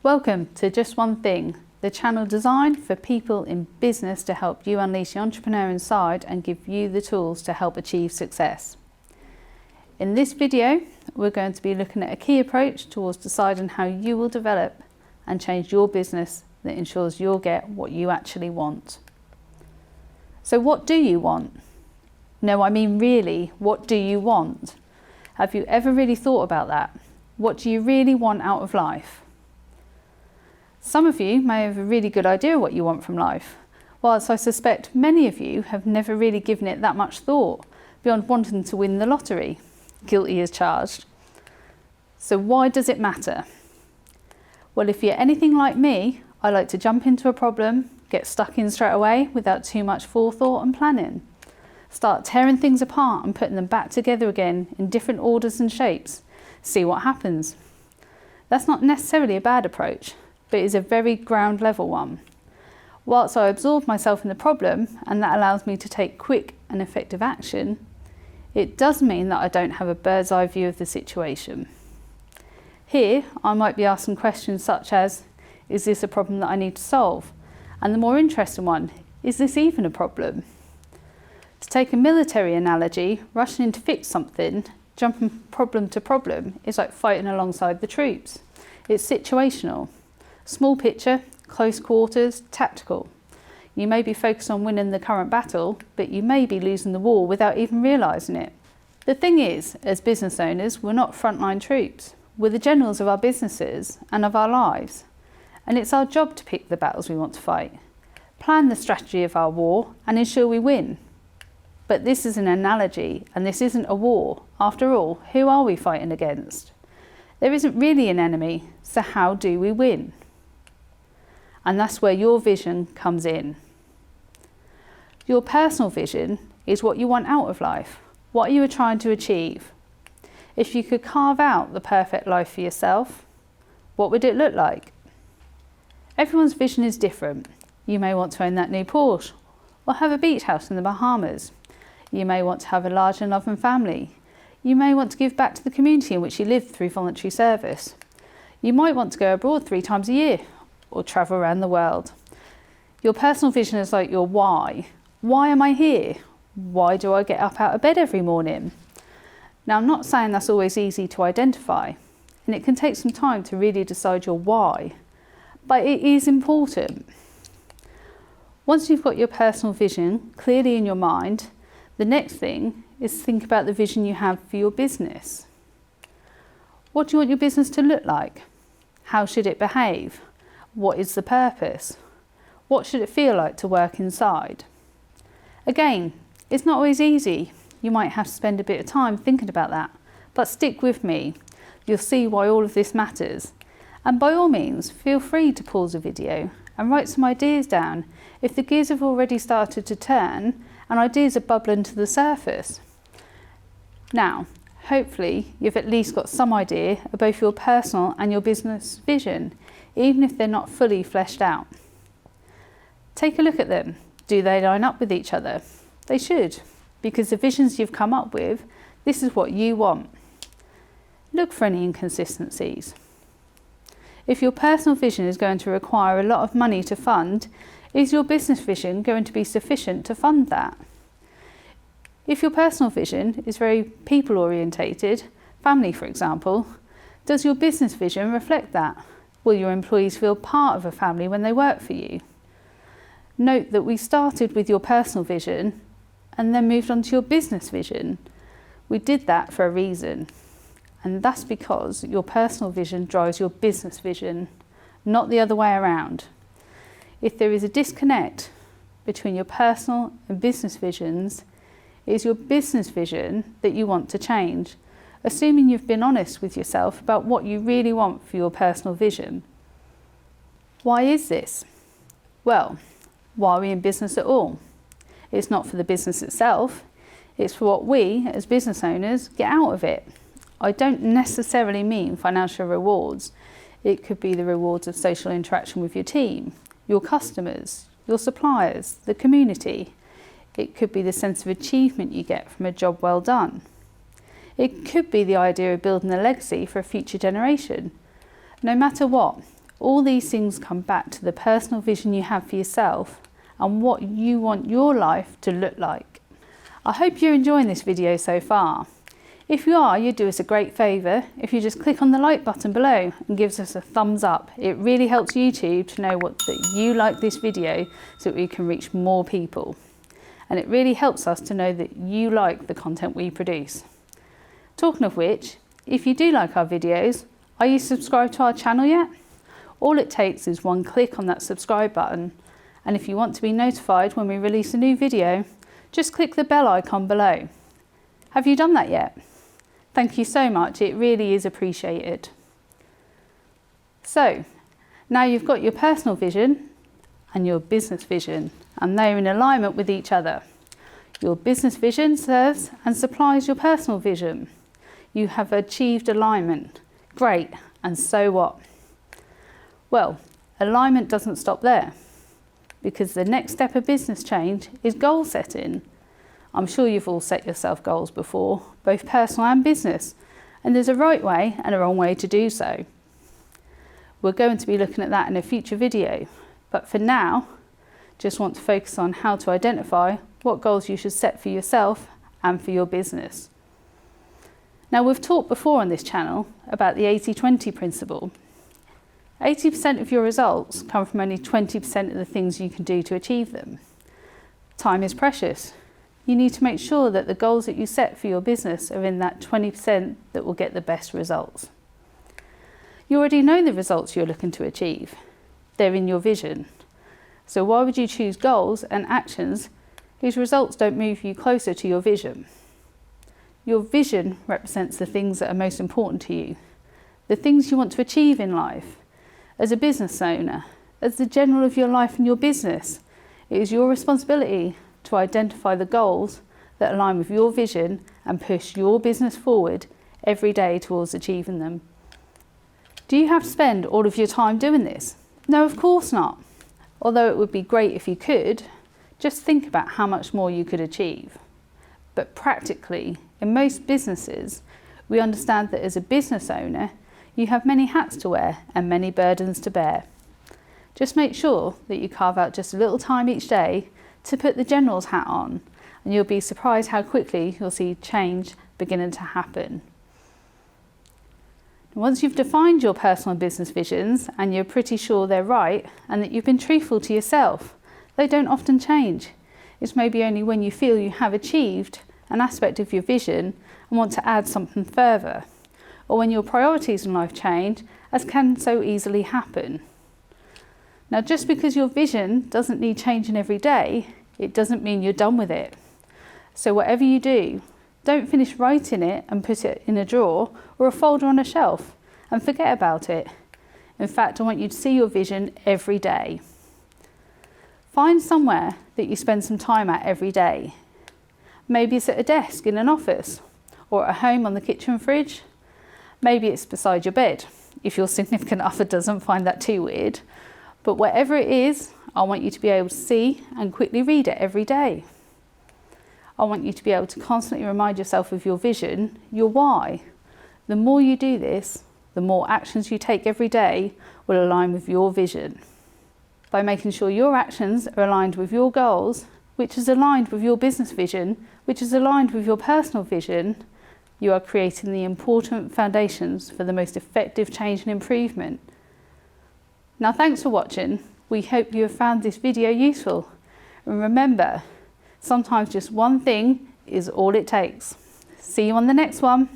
Welcome to Just One Thing, the channel designed for people in business to help you unleash the entrepreneur inside and give you the tools to help achieve success. In this video, we're going to be looking at a key approach towards deciding how you will develop and change your business that ensures you'll get what you actually want. So what do you want? No, I mean really, what do you want? Have you ever really thought about that? What do you really want out of life? Some of you may have a really good idea what you want from life, whilst I suspect many of you have never really given it that much thought beyond wanting to win the lottery. Guilty as charged. So why does it matter? Well, if you're anything like me, I like to jump into a problem, get stuck in straight away without too much forethought and planning. Start tearing things apart and putting them back together again in different orders and shapes. See what happens. That's not necessarily a bad approach, but is a very ground level one. Whilst I absorb myself in the problem, and that allows me to take quick and effective action, it does mean that I don't have a bird's eye view of the situation. Here, I might be asking questions such as, is this a problem that I need to solve? And the more interesting one, is this even a problem? To take a military analogy, rushing in to fix something, jumping problem to problem, is like fighting alongside the troops. It's situational. Small picture, close quarters, tactical. You may be focused on winning the current battle, but you may be losing the war without even realising it. The thing is, as business owners, we're not frontline troops. We're the generals of our businesses and of our lives. And it's our job to pick the battles we want to fight, plan the strategy of our war, and ensure we win. But this is an analogy, and this isn't a war. After all, who are we fighting against? There isn't really an enemy, so how do we win? And that's where your vision comes in. Your personal vision is what you want out of life, what you are trying to achieve. If you could carve out the perfect life for yourself, what would it look like? Everyone's vision is different. You may want to own that new Porsche, or have a beach house in the Bahamas. You may want to have a large and loving family. You may want to give back to the community in which you live through voluntary service. You might want to go abroad 3 times a year, or travel around the world. Your personal vision is like your why. Why am I here? Why do I get up out of bed every morning? Now, I'm not saying that's always easy to identify, and it can take some time to really decide your why, but it is important. Once you've got your personal vision clearly in your mind, the next thing is to think about the vision you have for your business. What do you want your business to look like? How should it behave? What is the purpose? What should it feel like to work inside? Again, it's not always easy. You might have to spend a bit of time thinking about that, but stick with me. You'll see why all of this matters. And by all means, feel free to pause the video and write some ideas down if the gears have already started to turn and ideas are bubbling to the surface. Now, hopefully you've at least got some idea of both your personal and your business vision, even if they're not fully fleshed out. Take a look at them. Do they line up with each other? They should, because the visions you've come up with, this is what you want. Look for any inconsistencies. If your personal vision is going to require a lot of money to fund, is your business vision going to be sufficient to fund that? If your personal vision is very people orientated, family for example, does your business vision reflect that? Will your employees feel part of a family when they work for you? Note that we started with your personal vision and then moved on to your business vision. We did that for a reason, and that's because your personal vision drives your business vision, not the other way around. If there is a disconnect between your personal and business visions, it is your business vision that you want to change, assuming you've been honest with yourself about what you really want for your personal vision. Why is this? Well, why are we in business at all? It's not for the business itself, it's for what we, as business owners, get out of it. I don't necessarily mean financial rewards. It could be the rewards of social interaction with your team, your customers, your suppliers, the community. It could be the sense of achievement you get from a job well done. It could be the idea of building a legacy for a future generation. No matter what, All these things come back to the personal vision you have for yourself and what you want your life to look like. I hope you're enjoying this video so far. If you are, you'd do us a great favour if you just click on the like button below and gives us a thumbs up. It really helps YouTube to know that you like this video so that we can reach more people. And it really helps us to know that you like the content we produce. Talking of which, if you do like our videos, are you subscribed to our channel yet? All it takes is one click on that subscribe button, and if you want to be notified when we release a new video, just click the bell icon below. Have you done that yet? Thank you so much, it really is appreciated. So, now you've got your personal vision and your business vision, and they're in alignment with each other. Your business vision serves and supplies your personal vision. You have achieved alignment. Great, and so what? Well, alignment doesn't stop there, because the next step of business change is goal setting. I'm sure you've all set yourself goals before, both personal and business, and there's a right way and a wrong way to do so. We're going to be looking at that in a future video, but for now, just want to focus on how to identify what goals you should set for yourself and for your business. Now, we've talked before on this channel about the 80-20 principle. 80% of your results come from only 20% of the things you can do to achieve them. Time is precious. You need to make sure that the goals that you set for your business are in that 20% that will get the best results. You already know the results you're looking to achieve. They're in your vision. So why would you choose goals and actions whose results don't move you closer to your vision? Your vision represents the things that are most important to you, the things you want to achieve in life. As a business owner, as the general of your life and your business, it is your responsibility to identify the goals that align with your vision and push your business forward every day towards achieving them. Do you have to spend all of your time doing this? No, of course not. Although it would be great if you could, just think about how much more you could achieve. But practically, in most businesses, we understand that as a business owner, you have many hats to wear and many burdens to bear. Just make sure that you carve out just a little time each day to put the general's hat on, and you'll be surprised how quickly you'll see change beginning to happen. Once you've defined your personal and business visions and you're pretty sure they're right and that you've been truthful to yourself, they don't often change. It's maybe only when you feel you have achieved an aspect of your vision and want to add something further, or when your priorities in life change, as can so easily happen. Now, just because your vision doesn't need changing every day, it doesn't mean you're done with it. So whatever you do, don't finish writing it and put it in a drawer or a folder on a shelf and forget about it. In fact, I want you to see your vision every day. Find somewhere that you spend some time at every day. Maybe it's at a desk in an office, or at home on the kitchen fridge. Maybe it's beside your bed, if your significant other doesn't find that too weird. But whatever it is, I want you to be able to see and quickly read it every day. I want you to be able to constantly remind yourself of your vision, your why. The more you do this, the more actions you take every day will align with your vision. By making sure your actions are aligned with your goals, which is aligned with your business vision, which is aligned with your personal vision, you are creating the important foundations for the most effective change and improvement. Now, thanks for watching. We hope you have found this video useful. And remember, sometimes just one thing is all it takes. See you on the next one.